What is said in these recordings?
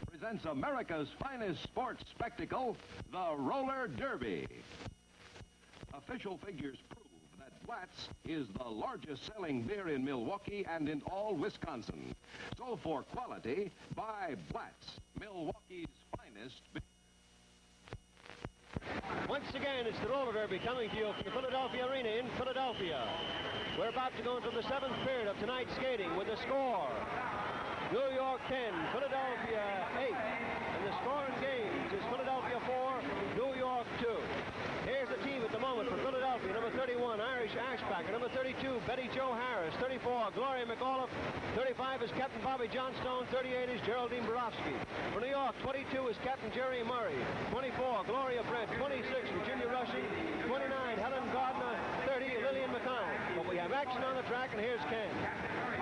presents America's finest sports spectacle, the Roller Derby. Official figures prove that Blatz is the largest selling beer in Milwaukee and in all Wisconsin. So for quality, buy Blatz, Milwaukee's finest beer. Once again, it's the Roller Derby coming to you from the Philadelphia Arena in Philadelphia. We're about to go into the 7th period of tonight's skating with the score. New York 10, Philadelphia 8. And the score in games is Philadelphia 4, New York 2. Here's the team at the moment for Philadelphia. Number 31, Irish Ashbacker. Number 32, Betty Jo Harris. 34, Gloria McAuliffe. 35 is Captain Bobby Johnstone. 38 is Geraldine Borowski. For New York, 22 is Captain Jerry Murray. 24, Gloria Brent. 26, Virginia Rushing. 29, Helen Gardner. 30, Lillian McConnell. But we have action on the track, and here's Ken.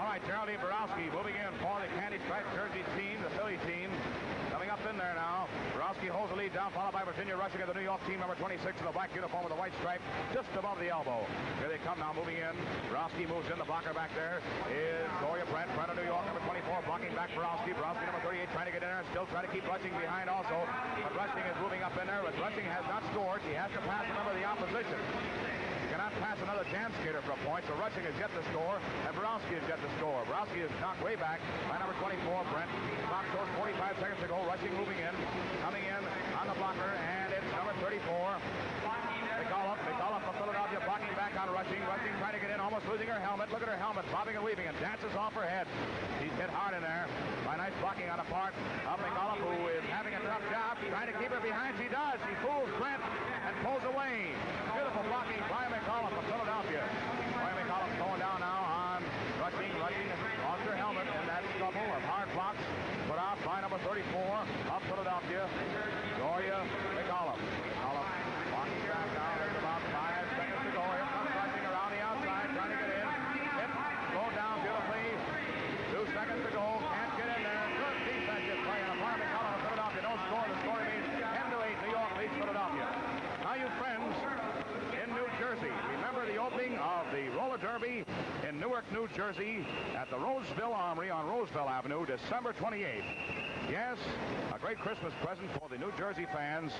All right, Geraldine Borowski moving in for the candy stripe jersey team, the Philly team. Coming up in there now. Borowski holds the lead down, followed by Virginia Rushing of the New York team, number 26 in the black uniform with the white stripe just above the elbow. Here they come now, moving in. Borowski moves in. The blocker back there is Gloria Brent of New York, number 24, blocking back Borowski. Borowski, number 38, trying to get in there. Still trying to keep Rushing behind also. But Rushing is moving up in there. But Rushing has not scored. He has to pass a member of the opposition. He cannot pass another jam skater for a point, so Rushing has yet to score, and Borowski has yet to score. Borowski is knocked way back by number 24, Brent. Clock shows 45 seconds to go. Rushing moving in, coming in on the blocker, and it's number 34. McAuliffe from Philadelphia blocking back on Rushing. Rushing trying to get in, almost losing her helmet. Look at her helmet, bobbing and weaving, and dances off her head. She's hit hard in there by nice blocking on the part of McAuliffe, who is having a tough job trying to keep her behind. She does. She fools Brent and pulls away. Beautiful blocking by McAuliffe from Philadelphia. Brian McAuliffe going down now on Rushing. Rushing lost her helmet in that scuffle of hard blocks put out by number 34 of Philadelphia, Gloria McAuliffe. McAuliffe walking back now. There's about 5 seconds to go. Here comes Rushing around the outside, trying to get in. Hit, go down beautifully. 2 seconds to go. Can't get in there. Good defensive play on the part of McAuliffe of Philadelphia. No score. The score remains 10-8. New York leads Philadelphia. Now, you friends in New Jersey, remember the opening of the Roller Derby in Newark, New Jersey at the Roseville Armory on Roseville Avenue, December 28th. Yes, a great Christmas present for the New Jersey fans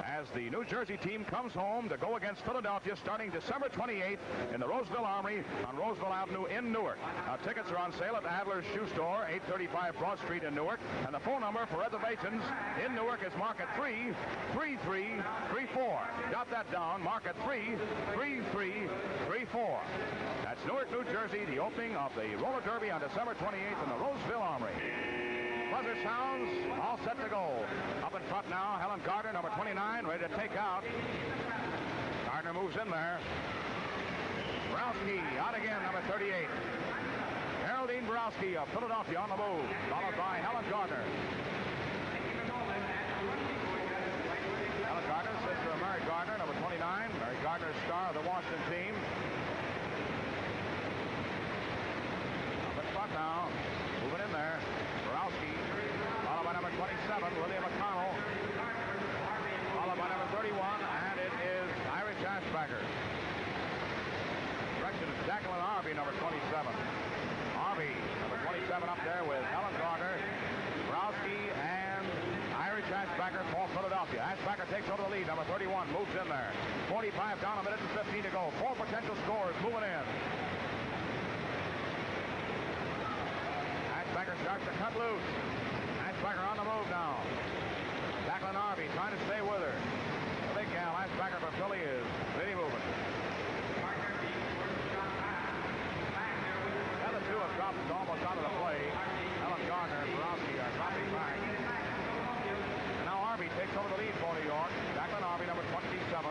as the New Jersey team comes home to go against Philadelphia starting December 28th in the Roseville Armory on Roseville Avenue in Newark. Now, tickets are on sale at Adler's Shoe Store, 835 Broad Street in Newark. And the phone number for reservations in Newark is market 33334. Jot that down, market 33334. That's Newark, New Jersey, the opening of the Roller Derby on December 28th in the Roseville Armory. Buzzer sounds, all set to go. Up in front now, Helen Gardner, number 29, ready to take out. Gardner moves in there. Borowski out again, number 38. Geraldine Borowski of Philadelphia on the move, followed by Helen Gardner. Helen Gardner, sister of Mary Gardner, number 29. Mary Gardner, star of the Washington team. Up in front now, moving in there. Borowski, followed by number 27, Lillian McConnell, followed by number 31, and it is Irish Ashbacker. Direction is Jacqueline Arby, number 27. Arby, number 27 up there with Helen Gardner, Borowski, and Irish Ashbacker for Philadelphia. Ashbacker takes over the lead, number 31, moves in there. 45 down, a minute and 15 to go. 4 potential scores moving in. Ashbacker starts to cut loose. Ashbacker on the move now. Jacqueline Arby trying to stay with her. The big gal, Ashbacker for Philly, is really moving. The other two have dropped almost out of the play. Helen Gardner and Borowski are dropping back. And now Arby takes over the lead for New York. Jacqueline Arby, number 27.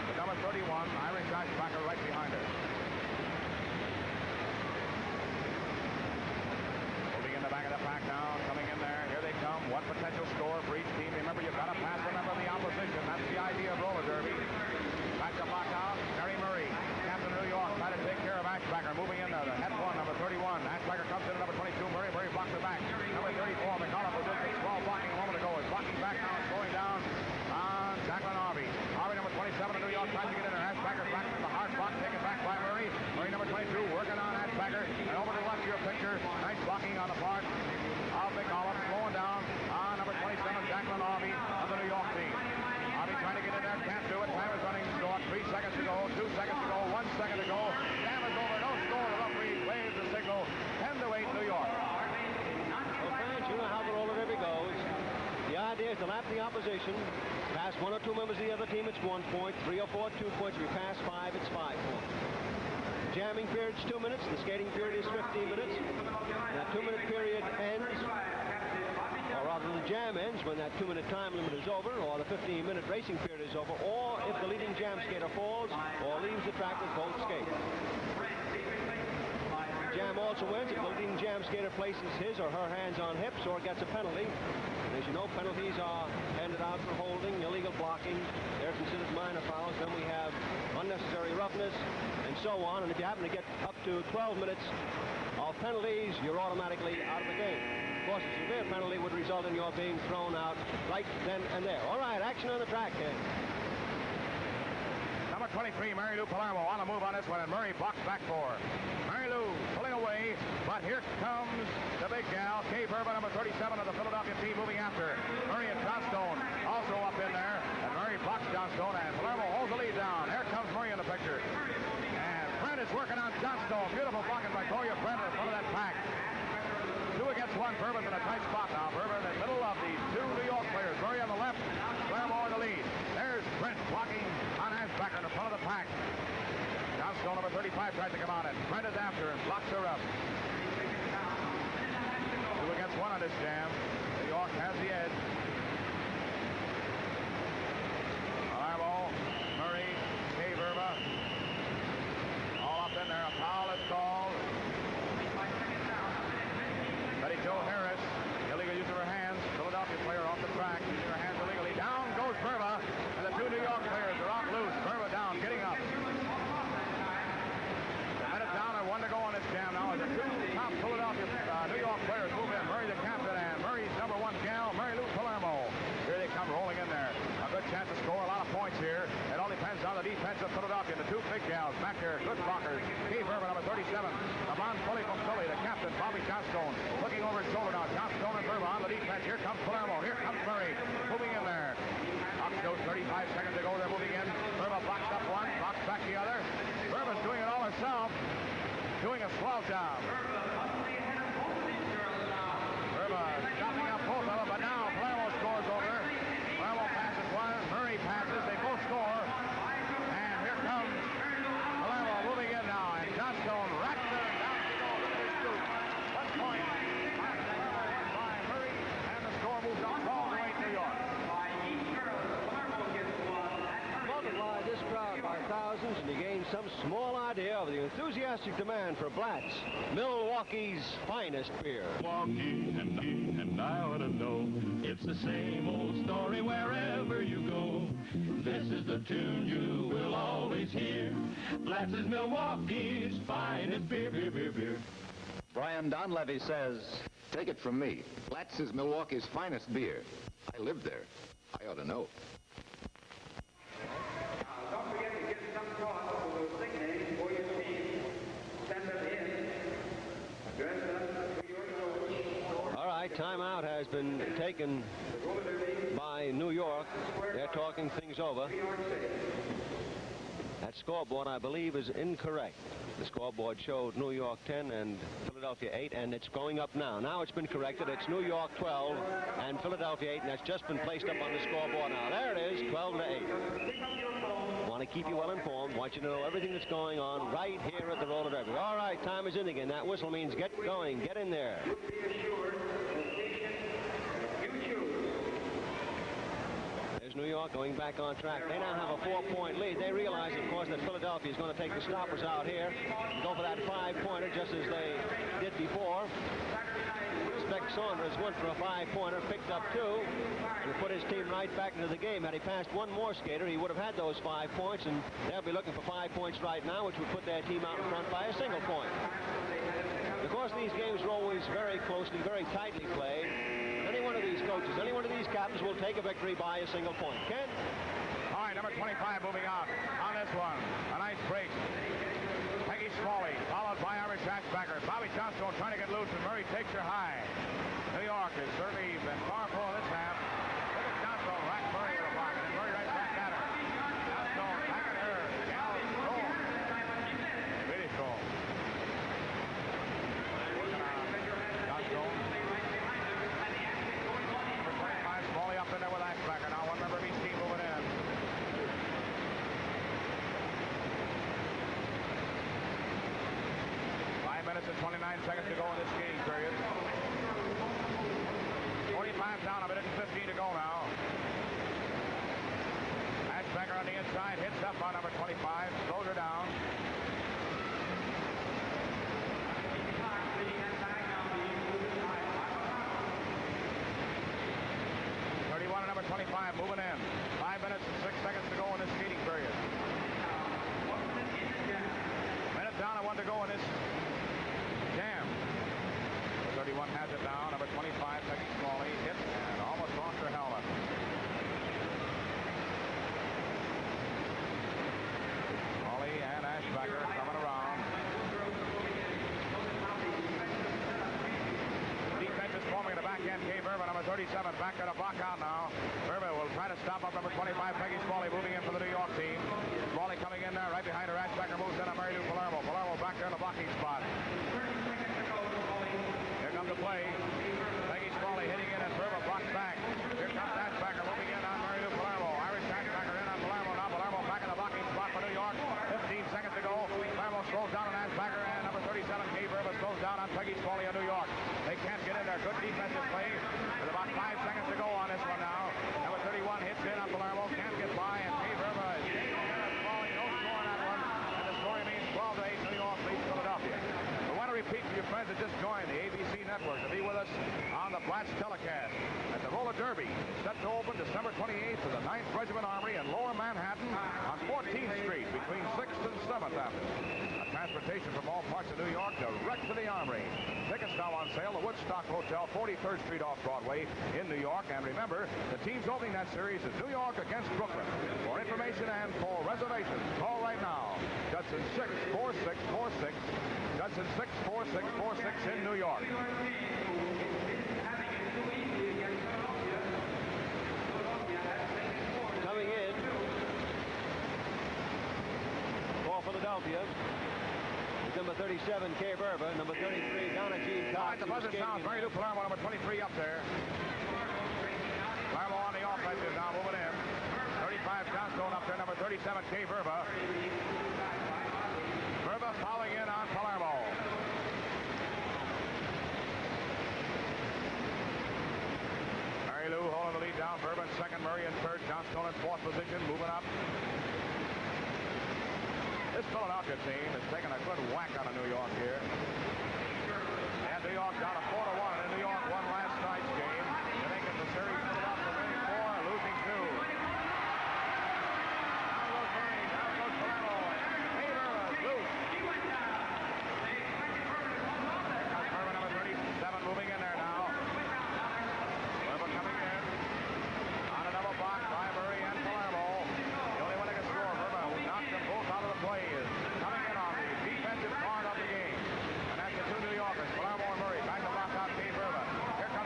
With number 31, Irish Ashbacker right behind her. In the back of the pack now, coming in there. to lap the opposition. Pass 1 or 2 members of the other team, it's 1 point. 3 or 4, 2 points. If you pass 5, it's 5 points. Jamming period's 2 minutes. The skating period is 15 minutes. That 2-minute period ends, or rather the jam ends when that 2-minute time limit is over, or the 15-minute racing period is over, or if the leading jam skater falls or leaves the track with both skates. Jam also wins if the leading jam skater places his or her hands on hips or gets a penalty. And as you know, penalties are handed out for holding, illegal blocking. They're considered minor fouls. Then we have unnecessary roughness and so on. And if you happen to get up to 12 minutes of penalties, you're automatically out of the game. Of course, a severe penalty would result in your being thrown out right then and there. All right, action on the track, Ken. Number 23, Mary Lou Palermo on the move on this one, and Murray blocks back 4. Mary Lou pulling away, but here comes the big gal, Kay Verba, number 37 of the Philadelphia team, moving after. Murray and Johnstone also up in there, and Murray blocks Johnstone, and Palermo holds the lead down. Here comes Murray in the picture. And Brent is working on Johnstone. Beautiful blocking by Toya Brent in front of that pack. 2 against 1. Verba's in a tight spot now. Verba in the middle of the 2 New York players. Murray on the left, Palermo in the lead. There's Brent blocking on Ansbacher in the front of the pack. Johnstone, number 35, tries to come on it. Brent is after and blocks her up. 2 against 1 on this jam. New York has the edge. Palermo, Murray, Kay Verba. All up in there. A foul is called. Betty Jo Harris, illegal use of her hands. Philadelphia player off the track, using her hands illegally. Down goes Verba, and the 2 New York players are off loose. Verba down, getting up. A minute down and 1 to go on this jam now as the 2 top Philadelphia New York players move in. Murray the captain and Murray's number 1 gal, Mary Lou Palermo. Here they come rolling in there. A good chance to score a lot of points here. It all depends on the defense of Philadelphia. The 2 big gals back there, good blockers. Kay Verba, number 37. Lamont Pulley from Philly, the captain, Bobby Johnstone. Looking over his shoulder now. Johnstone and Verba on the defense. Here comes Palermo. Here comes Murray. Moving in there. Knox 35 seconds to go. They're moving in. Verba blocks up 1, blocks back the other. Verba's doing it all herself. Doing a slow job. Verba chopping up both of them, but now Palermo scores over. Palermo passes 1. Murray passes. They both score. And here comes Palermo moving in now. And Johnstone racks her down to go. Look at this scoop. 1 point. By Murray. And the score moves up 12-8 New York. Multiply this crowd by thousands and you gain some small idea of the enthusiastic demand for Blatz, Milwaukee's finest beer. Milwaukee, and I ought to know. It's the same old story wherever you go. This is the tune you will always hear. Blatz is Milwaukee's finest beer, beer, beer, beer. Brian Donlevy says, take it from me. Blatz is Milwaukee's finest beer. I lived there. I ought to know. Don't forget to give some thought to those nicknames for your team. Send them in. Address them to your coach. All right, timeout has been taken by New York. They're talking things over. That scoreboard, I believe, is incorrect. The scoreboard showed New York 10 and Philadelphia 8, and it's going up now. Now it's been corrected. It's New York 12 and Philadelphia 8, and that's just been placed up on the scoreboard now. There it is, 12-8. Want to keep you well informed. Want you to know everything that's going on right here at the Roller Derby. All right, time is in again. That whistle means get going. Get in there. New York going back on track. They now have a 4-point lead. They realize, of course, that Philadelphia is going to take the stoppers out here and go for that 5-pointer just as they did before. Speck Saunders went for a 5-pointer, picked up 2, and put his team right back into the game. Had he passed 1 more skater, he would have had those 5 points, and they'll be looking for 5 points right now, which would put their team out in front by a single point. Of course, these games are always very closely, very tightly played. Any one of these coaches, any one of these captains will take a victory by a single point. Ken? All right, number 25 moving out on this one. A nice break. Peggy Smalley, followed by Irish Ansbacher. Bobby Johnstone trying to get loose, and Murray takes her high. New York has certainly been powerful in this half. Look at Johnstone rack Murray in the pocket, and Murray right back at her. Johnstone back at her. Gal is strong. Really strong. Working on Johnstone. Smalley up in there with seconds to go in this skating period. 45 down, a minute and 15 to go now. Ashbacker on the inside, hits up on number 25, slows her down. 31 and number 25 moving in. 5 minutes and 6 seconds to go in this skating period. Minute down and 1 to go in this jam. 31 has it down. Number 25, Peggy Smalley, hit and almost lost her helmet. Smalley and Ashbacker coming around. Defense is forming in the back end. Kay Verba, number 37, back to the block out now. Verba will try to stop up number 25, Peggy Smalley, moving in for the New York team. Smalley coming in there, right behind her. Ashbacker moves in on Mary Lou Palermo. Palermo back there in the blocking spot. Here comes the play. Peggy Smalley hitting in and Verba blocks back. Here comes Ashbacker moving in on Mary Lou Palermo. Irish Ashbacker in on Palermo. Now Palermo back in the blocking spot for New York. 15 seconds to go. Palermo slows down on Ashbacker and number 37, Kay Verba slows down on Peggy Smalley of New York. They can't get in there. Good defensive play. With about 5 seconds to go on this one now. Number 31 hits in on Palermo. Can't get by and Kay Verba is Smalley. No score on that one. And the score means 12-8. New York leads Philadelphia. We want to repeat for your friends that just joined the ABC network to be with us on the Blatz telecast. At the Roller Derby, set to open December 28th to the 9th Regiment Armory in Lower Manhattan on 14th Street between 6th and 7th Avenue. Transportation from all parts of New York direct to the Armory. Tickets now on sale. The Woodstock Hotel, 43rd Street off Broadway in New York. And remember, the teams opening that series is New York against Brooklyn. For information and for reservations, call right now. Judson 64646. Judson 64646 in New York. Coming in for Philadelphia. Number 37, Kay Verba. Number 33, Donna Jean Cox. The buzzer sounds. Mary Lou Palermo, number 23 up there. Palermo on the offensive now, moving in. 35, Johnstone up there. Number 37, Kay Verba. Verba following in on Palermo. Mary Lou holding the lead down. Verba in second, Murray in third. Johnstone in fourth position, moving up. This Philadelphia team is taking a good whack out of New York here. And New York down to 4-1. And New York won last night's game. I think it's a series Philadelphia winning 4, losing 2. Down goes Murray, down goes Palermo. Kay Verba is loose. Here comes Verba, number 37, moving in there now. Verba coming in. On a double block by Murray and Palermo. The only one that can score, Verba, who knocked them both out of the play, is coming in on the defensive part of the game. And that's the two New Yorkers, Palermo and Murray. Back to block out Kay Verba. Here comes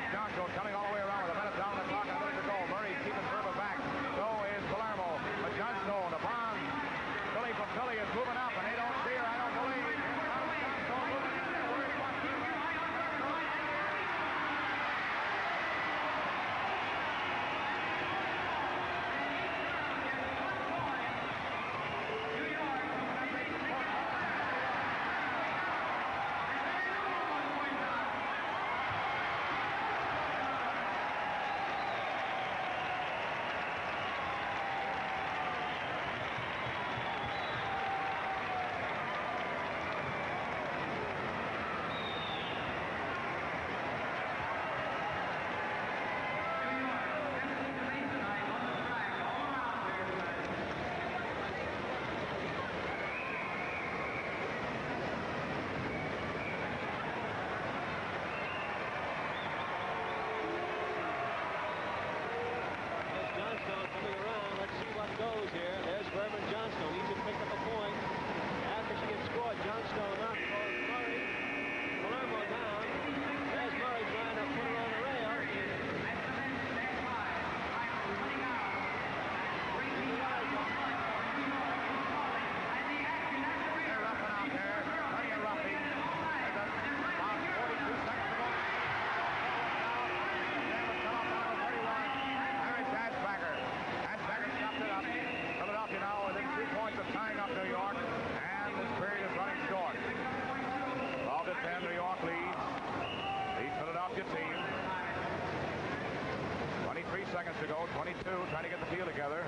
seconds to go. 22 trying to get the field together.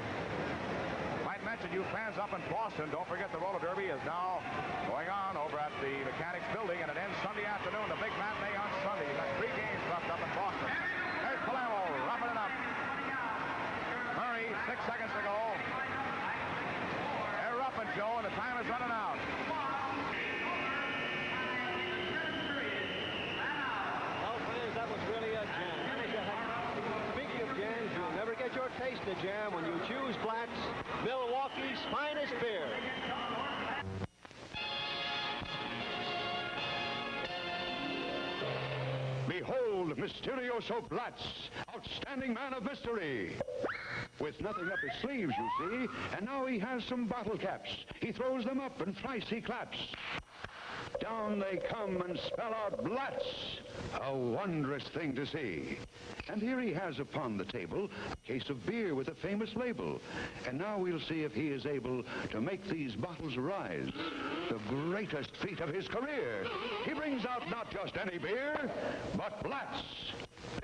Might mention you fans up in Boston, don't forget the roller derby is now going on over at the Mechanics Building, and it ends Sunday afternoon, the big matinee on Sunday. You've got 3 games left up in Boston. There's Palermo roughing it up. Murray, 6 seconds to go. They're roughing, Joe, and the time is running out. Well, friends, that was really a jam. Speaking of jams, you'll never get your taste of jam when you choose Blatz, Milwaukee's finest beer. Behold, Mysterioso Blatz, outstanding man of mystery. With nothing up his sleeves, you see, and now he has some bottle caps. He throws them up and thrice he claps. Down they come and spell out Blatz. A wondrous thing to see. And here he has upon the table a case of beer with a famous label. And now we'll see if he is able to make these bottles rise. The greatest feat of his career. He brings out not just any beer, but Blatz.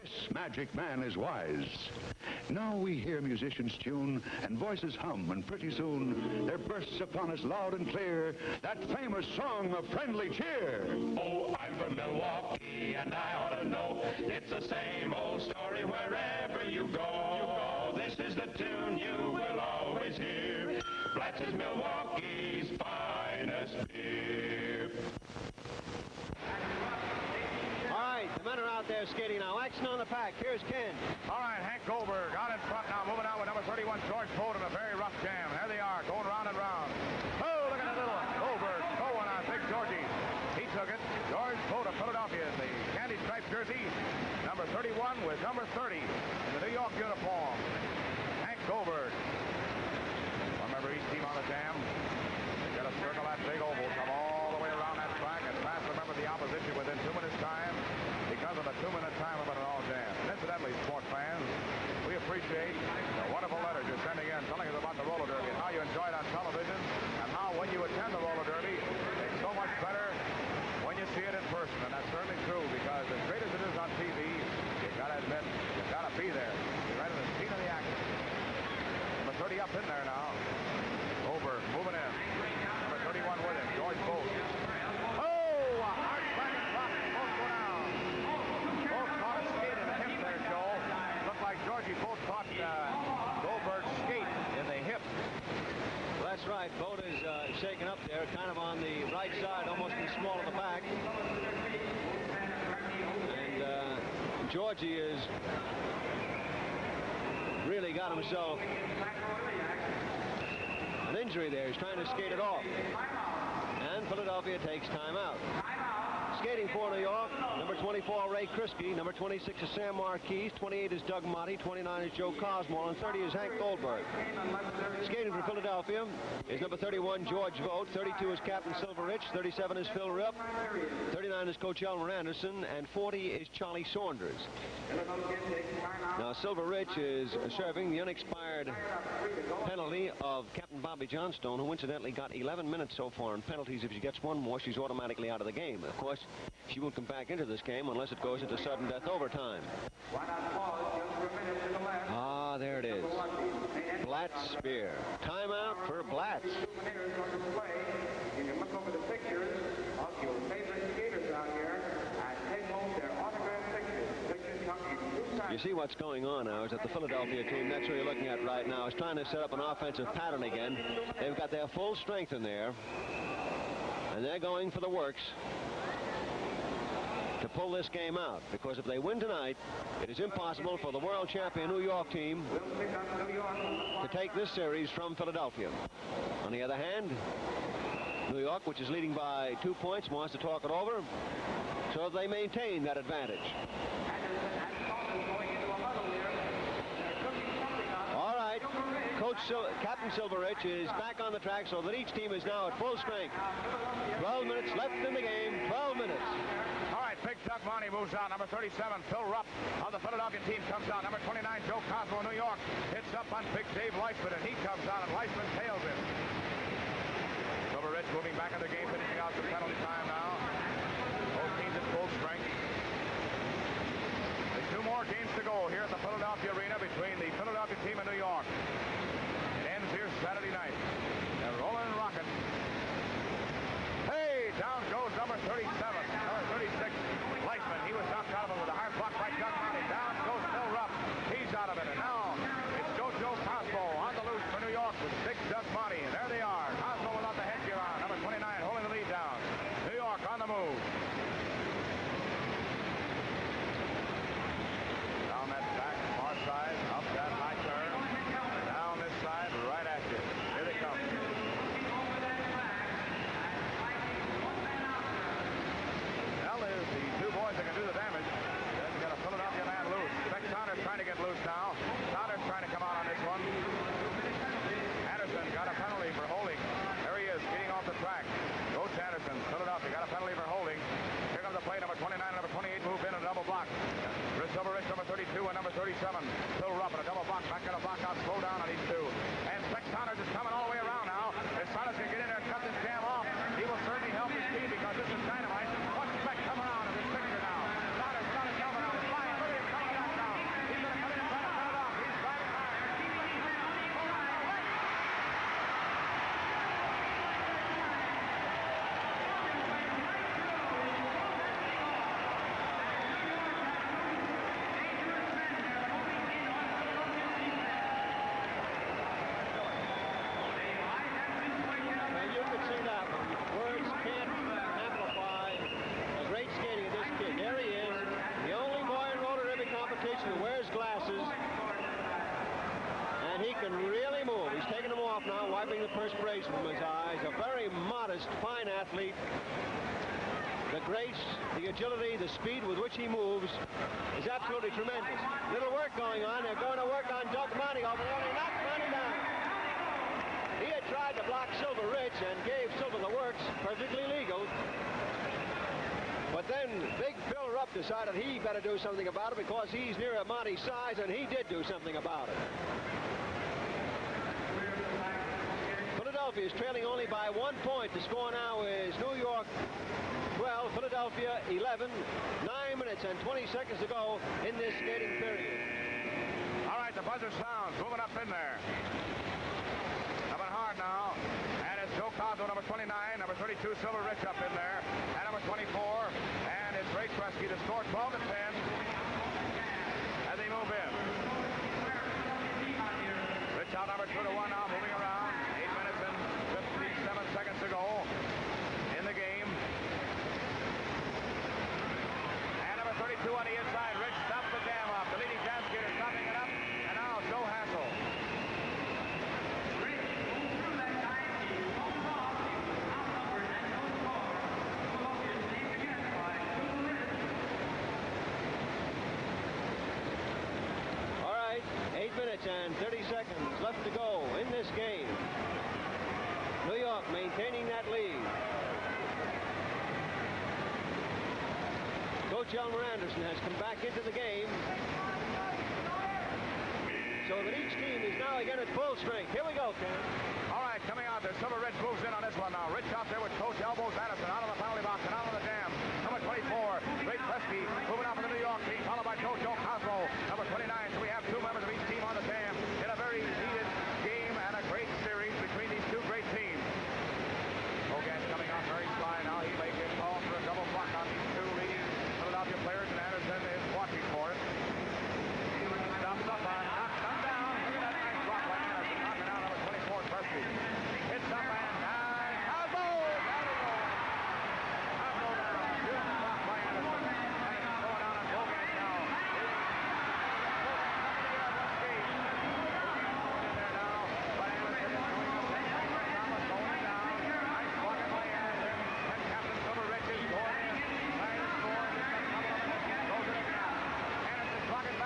This magic man is wise. Now we hear musicians tune and voices hum, and pretty soon there bursts upon us loud and clear that famous song of friendly cheer. Oh, I'm from Milwaukee, and I ought to know it's the same old story wherever you go. This is the tune you will always hear. Blatz is Milwaukee's finest beer. All right, the men are out there skating now. Action on the pack. Here's Ken. All right, Hank Goldberg out in front now, moving out with number 31, George Vogt, in a very rough jam. There they are, going round and round. Oh, look at that little one. Goldberg going on Big Georgie. He took it. George Vogt of Philadelphia in the candy striped jersey. Number 31 with number 30 in the New York uniform. Hank Goldberg. One member each team on the jam. They got to circle that big oval, come all the way around that track and pass the member of the opposition within 2 minutes time because of the 2-minute time limit on all jams. And incidentally, sports fans, we appreciate the wonderful letters you're sending in telling us about the roller derby and how you enjoy it on television and how when you attend the roller derby, it's so much better when you see it in person. And that's certainly true because as great as it is on TV, you've got to admit, you've got to be there. You're right in the scene of the action. Number 30 up in there now. Over, moving in. Number 31 with him, George Vogt. Oh, a hard sliding drop. Both go down. Both caught a skate in the hip there, Joe. Looked like Georgie Vogt caught Goldberg's skate in the hip. Well, that's right. Vogt is shaken up there, kind of on the right side, almost in the small of the back. And Georgie is really got himself an injury there. He's trying to skate it off. And Philadelphia takes time out. Skating for New York, number 24, Ray Kriske. Number 26 is Sam Marquise. 28 is Doug Motte. 29 is Joe Cosmore. And 30 is Hank Goldberg. Skating for Philadelphia is number 31, George Vogt. 32 is Captain Silver Rich. 37 is Phil Ripp. 39 is Coach Elmer Anderson. And 40 is Charlie Saunders. Now, Silver Rich is serving the unexpired penalty of Captain Bobby Johnstone, who incidentally got 11 minutes so far in penalties. If she gets one more, she's automatically out of the game. Of course, she won't come back into this game unless it goes into sudden death overtime. Ah, there it is. Blatz beer. Timeout for Blatz. You can look over the pictures of your favorite skaters out here and take home their autographed pictures. Pictures come in 2 sizes. You see what's going on now is that the Philadelphia team, that's what you're looking at right now, is trying to set up an offensive pattern again. They've got their full strength in there, and they're going for the works to pull this game out, because if they win tonight, it is impossible for the world champion New York team to take this series from Philadelphia. On the other hand, New York, which is leading by 2 points, wants to talk it over so they maintain that advantage. All right, Captain Silverich is back on the track so that each team is now at full strength. 12 minutes left in the game, 12 minutes. All right, Big Doug Motte moves out. Number 37, Phil Rupp of the Philadelphia team comes out. Number 29, Joe Cosmo of New York hits up on Big Dave Leisman, and he comes out, and Leisman tails him. Silver Ridge moving back in the game, finishing out some penalty time now. Both teams at full strength. There's 2 more games to go here at the Philadelphia Arena between number 37, Phil Rupp, in a double block. Back in a block out, slow down on these two. And Speck Saunders is coming all the way around now. If Saunders can get in there and cut this jam off, he will certainly help his team because this is dynamite. Watch Speck come around in this picture now. Saunders got his helmet on. He's flying. Look at him coming back now. He's going to come in and try to cut it off. He's driving hard. Who wears glasses, and he can really move. He's taking them off now, wiping the perspiration from his eyes. A very modest, fine athlete. The grace, the agility, the speed with which he moves is absolutely tremendous. Little work going on. They're going to work on Doug Monty over there. They knocked Monty down. He had tried to block Silver Rich and gave Silver the works, perfectly legal. But then Big Phil Rupp decided he better do something about it because he's near Monty's size, and he did do something about it. Philadelphia is trailing only by 1 point. The score now is New York 12, Philadelphia 11. 9 minutes and 20 seconds to go in this skating period. All right, the buzzer sounds. Moving up in there. Coming hard now. And it's Joe Cosmo, number 29, number 32, Silver Rich up in there. And number 24. And it's Ray Kresge to score 12 to 10 as they move in. Rich out number 2 to 1 now, moving around. 8 minutes and 57 seconds to go in the game. And number 32 on the inside. Rich stops the jam off. The leading jam skater stopping it up. And now Joe Hassel. All right, 8 minutes and 30 seconds left to go in this game. New York maintaining that lead. Coach Elmer Anderson has come back into the game so that each team is now again at full strength. Here we go, Ken. All right, coming out there. Silver Rich moves in on this one now. Rich out there with Coach Elbows Anderson out of the penalty box and out of the jam. Number 24, Ray Kresge, moving out for the New York team, followed by Coach Joe Cosmo. Number 29, so we have two members of each team on the jam in a very heated game and a great series between these two great teams. Hogan coming out very sly now. He may get called for a double block on these two leading Philadelphia players, and Anderson is watching for it. Stops up on, knocks them down. Look at that nice block by Anderson, knocking out number 24, Kresge. Hits up and down. Cosmo! Down he goes. Cosmo down. Beautiful block by Anderson. And it's going down on Hogan now.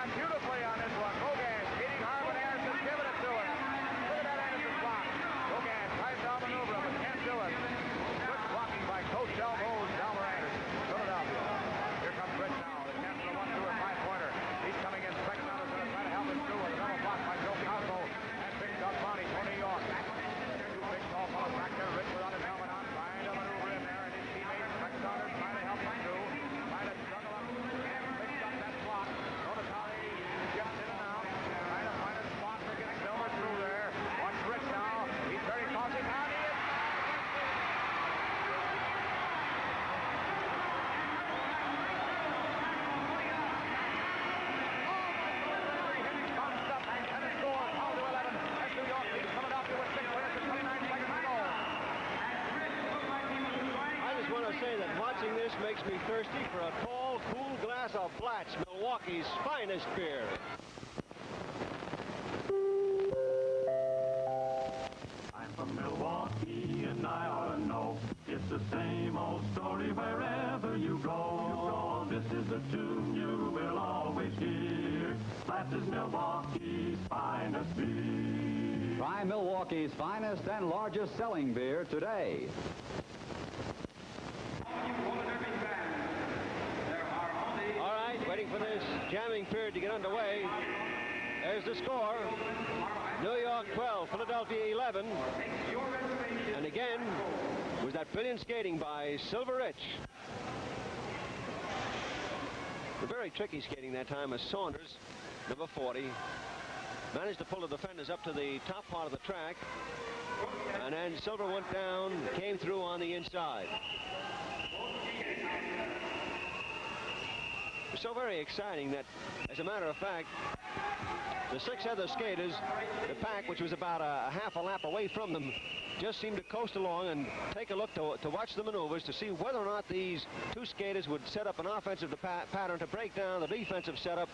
Beautifully on this one. Hogan skating hard with Anderson, giving it to him. Look at that Anderson block. Hogan tries to outmaneuver him, but can't do it. Good blocking by Coach Elbows, Elmer Anderson. Philadelphia. Here comes Rich now. The chance for a 1-2 or 5-pointer. He's coming in. Speck Saunders going to try to help him through with a double block by Joe Cosmo. And Big Doug Monty for New York. Two big tall fellows back there. Rich without his helmet on, trying to maneuver in there. And his teammate, Speck Saunders, trying to help him through. Trying to juggle up and fix up that block. Notice how he gets in and out. Trying to find a spot to get Silver through there. Watch Rich now. He's very cautious. Now he is. Bounced up and it's scored. Foul to 11. That's New York leads Philadelphia with 6 minutes and 29 seconds to go. I just want to say that watching this makes me thirsty for a tall, cool glass of Blatz, Milwaukee's finest beer. I'm from Milwaukee and I ought to know it's the same old story wherever you go. This is the tune you will always hear. Blatz is Milwaukee's finest beer. Try Milwaukee's finest and largest selling beer today. All right, waiting waiting for this jamming period to get underway. There's the score. New York 12, Philadelphia 11. And again, was that brilliant skating by Silver Rich. The very tricky skating that time as Saunders, number 40, managed to pull the defenders up to the top part of the track. And then Silver went down, came through on the inside. So very exciting that, as a matter of fact, the 6 other skaters, the pack, which was about a half a lap away from them, just seemed to coast along and take a look to watch the maneuvers to see whether or not these 2 skaters would set up an offensive pattern to break down the defensive setup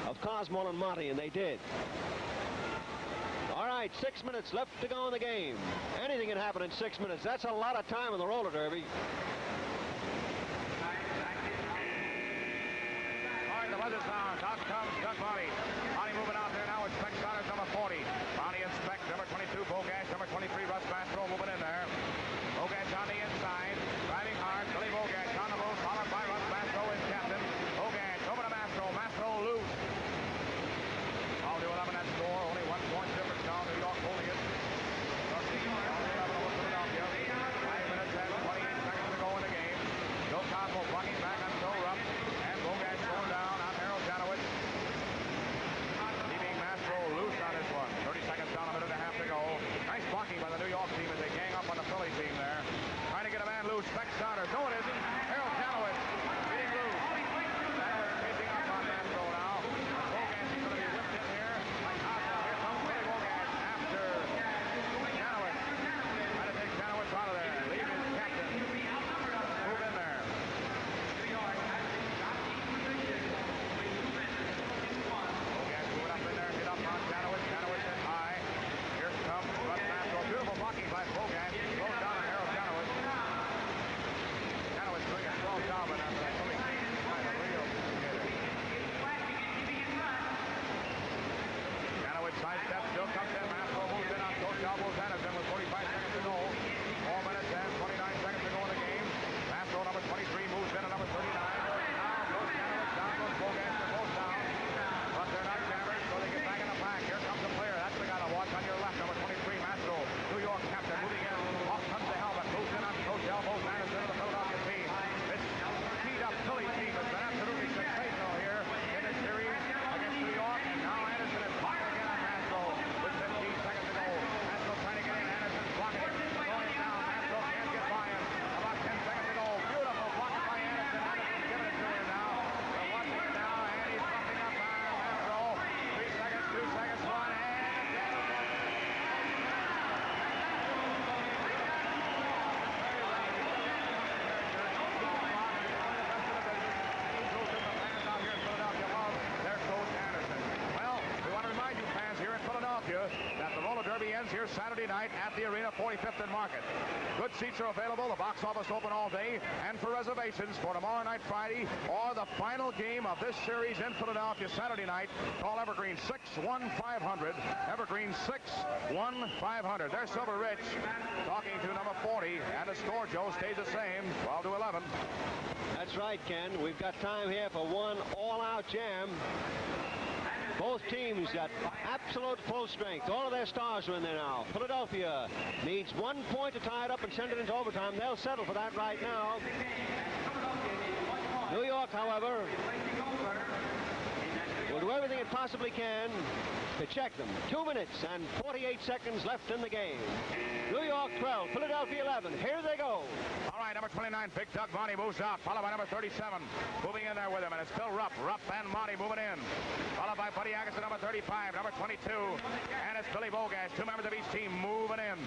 of Cosmo and Monty, and they did. All right, 6 minutes left to go in the game. Anything can happen in 6 minutes. That's a lot of time in the roller derby. The weather's down. Out comes Doug Monty. Monty moving out there now with Speck Stoddard, number 40. Monty and Speck, number 22, Bogash, number 23, Russ Mastro moving in there. Bogash on the inside, driving hard. Billy Bogash on the move, followed by Russ Mastro as captain. Bogash over to Mastro. Mastro loose. All to 11 that score. Only 1 point difference now. New York holding it. All to 11 over Philadelphia. 5 minutes and 28 seconds to go in the game. Joe Cosmo bucking back on Joe Rupp. And Bogash going down on Harold Janowitz. Leaving Mastro loose on this one. 30 seconds down, a minute and a half to go. Nice blocking by the New York team as they gang up on the Philly team there. Trying to get a man loose. Speck Stoddard. No, it isn't. Harold Janowitz getting loose. Janowitz chasing up on Mastro now. Bogash is going to be whipped in here by Cosmo. Here comes Billy Bogash after Janowitz. Trying to take Janowitz out of there. Leave his captain. Move in there. Janowitz. Janowitz is high. Here comes Russ Mastro. Beautiful blocking by Bogash. Goes down on Harold Janowitz. Janowitz doing a strong job on that. Philly team trying to reel together. Janowitz sidestep. Still comes in. Mastro moves in on Coach Albo's Anderson with 45 seconds to go. 4 minutes and 29 seconds to go in the game. Mastro, number 23, moves in at number 39. Down goes Janowitz. Down goes Bogash. They're both down. But they're not jammers, so they get back in the pack. Here comes the player. That's the guy to watch on your left, number 23, Mastro. New York captain moving in. Off comes the helmet. Moves in on Coach Albo's Anderson of the Philadelphia team. This speed-up Philly team has been absolutely sensational here in this series against New York. And now Anderson is blocking again on Mastro with 15 seconds to go. Mastro trying to get in. Anderson's blocking him. Going down. Mastro can't get by him. About 10 seconds to go. Beautiful blocking by Anderson. Anderson's giving it to him now. They're watching it now, and he's bumping up on Mastro. 3 seconds, 2 seconds, 1, and that the roller derby ends here Saturday night at the arena, 45th and Market. Good seats are available. The box office open all day. And for reservations for tomorrow night, Friday, or the final game of this series in Philadelphia Saturday night, call Evergreen 61500. Evergreen 61500. There's Silver Rich talking to number 40, and the score, Joe, stays the same, 12 to 11. That's right, Ken. We've got time here for one all-out jam. Both teams got absolute full strength. All of their stars are in there now. Philadelphia needs 1 point to tie it up and send it into overtime. They'll settle for that right now. New York, however, will do everything it possibly can to check them. 2 minutes and 48 seconds left in the game. New York 12, Philadelphia 11. Here they go. All right, number 29, Big Doug Monty moves out, followed by number 37, moving in there with him, and it's Phil Rupp. Rupp and Monty moving in, followed by Buddy Agassiz, number 35, number 22, and it's Billy Bogash. 2 members of each team moving in.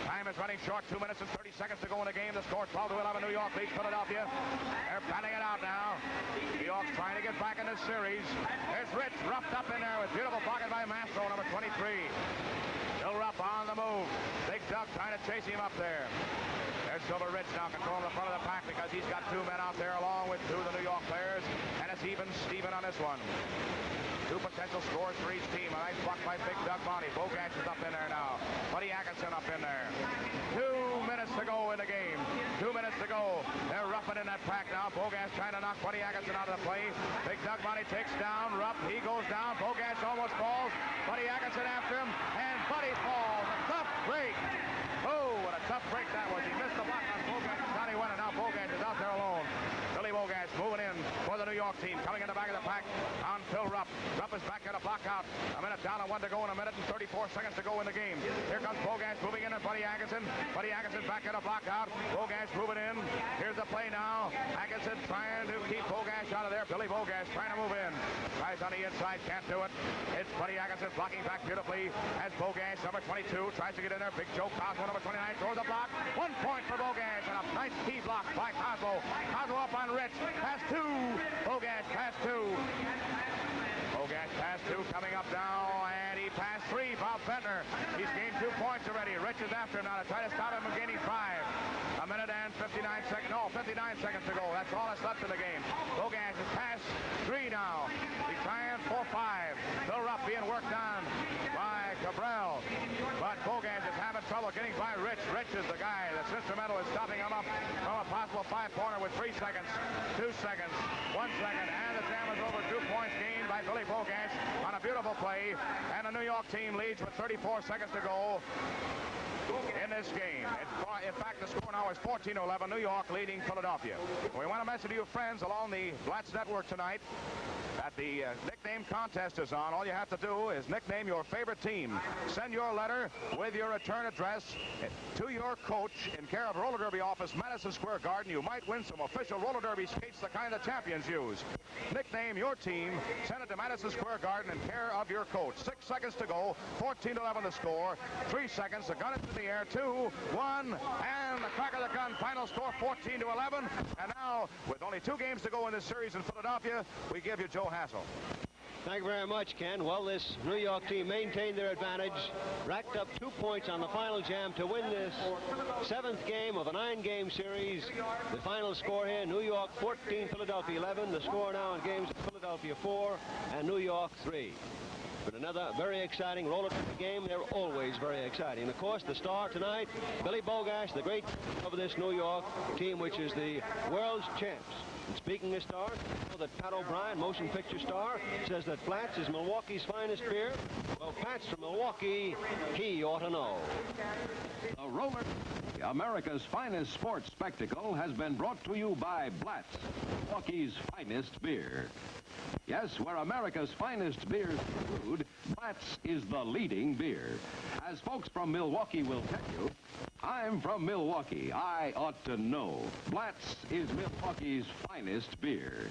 Time is running short, 2 minutes and 30 seconds to go in the game. The score 12 to 11. New York leads Philadelphia. They're batting it out now. New York's trying to get back in this series. There's Rich roughed up in there with beautiful pocket by Mastro, number 23. Bill Rupp on the move. Big Doug trying to chase him up there. There's Silver Rich now controlling the front of the pack because he's got 2 men out there along with 2 of the New York players. And it's even Steven on this one. Two potential scores for each team. A nice block by Big Doug Monty. Bogash is up in there now. Buddy Atkinson up in there. 2 minutes to go in the game. 2 minutes to go. They're roughing in that pack now. Bogash trying to knock Buddy Atkinson out of the play. Big Doug Monty takes down Rupp. He goes down. Bogash almost falls. Buddy Atkinson after him. And Buddy falls. A tough break. Oh, what a tough break that was. He missed the block on Bogash. Down he went, and now Bogash is out there alone. Billy Bogash moving in for the New York team. Coming in the back of the pack on Phil Rupp. Rupp is back at a block out. A minute down and 1 to go in a minute and 34 seconds to go in the game. Here comes Bogash moving in and Buddy Atkinson. Buddy Atkinson back at a block out. Bogash moving in. Here's the play now. Atkinson trying to keep Bogash out of there. Billy Bogash trying to move in. Tries on the inside, can't do it. It's Buddy Atkinson blocking back beautifully as Bogash, number 22, tries to get in there. Big Joe Cosmo, number 29, throws a block. 1 point for Bogash and a nice key block by Cosmo. Cosmo up on Rich. Pass 2. Bogash pass 2. Bogash pass 2 coming up now, and he passed 3. Bob Bentner. He's gained 2 points already. Rich is after him now to try to stop him from gaining 5. A minute and 59 seconds. No, 59 seconds to go. That's all that's left in the game. Bogash has passed 3 now. He's trying for 5. Phil Rupp being worked on by Cabral. But Bogash is having trouble getting by Rich. Rich is the guy that's instrumental in stopping him up from a possible 5-pointer with 3 seconds, 2 seconds, 1 second, and the jam is over. 2 points gained by Billy Bogash on a beautiful play, and the New York team leads with 34 seconds to go in this game. In fact, the score now is 14-11, New York leading Philadelphia. We want to mention to you friends along the Blatz Network tonight that the nickname contest is on. All you have to do is nickname your favorite team. Send your letter with your return address to your coach in care of Roller Derby office, Madison Square Garden. You might win some official Roller Derby skates, the kind the champions use. Nickname your team. Send it to Madison Square Garden in care of your coach. 6 seconds to go. 14-11 the score. 3 seconds. The gun is in the air. 2, 1, and the crack of the gun. Final score 14-11. And now, with only 2 games to go in this series in Philadelphia, we give you Joe Hassel. Thank you very much, Ken. Well, this New York team maintained their advantage, racked up 2 points on the final jam to win this 7th game of a 9-game series. The final score here, New York 14, Philadelphia 11. The score now in games, Philadelphia 4 and New York 3. But another very exciting roller derby game. They're always very exciting. And of course, the star tonight, Billy Bogash, the great of this New York team, which is the world's champs. And speaking of stars, you know that Pat O'Brien, motion picture star, says that Blatz is Milwaukee's finest beer. Well, Pat's from Milwaukee. He ought to know. The Roller, America's finest sports spectacle, has been brought to you by Blatz, Milwaukee's finest beer. Yes, where America's finest beers are brewed, Blatz is the leading beer. As folks from Milwaukee will tell you, I'm from Milwaukee. I ought to know. Blatz is Milwaukee's finest beer.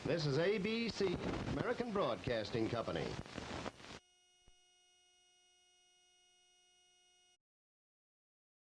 This is ABC, American Broadcasting Company.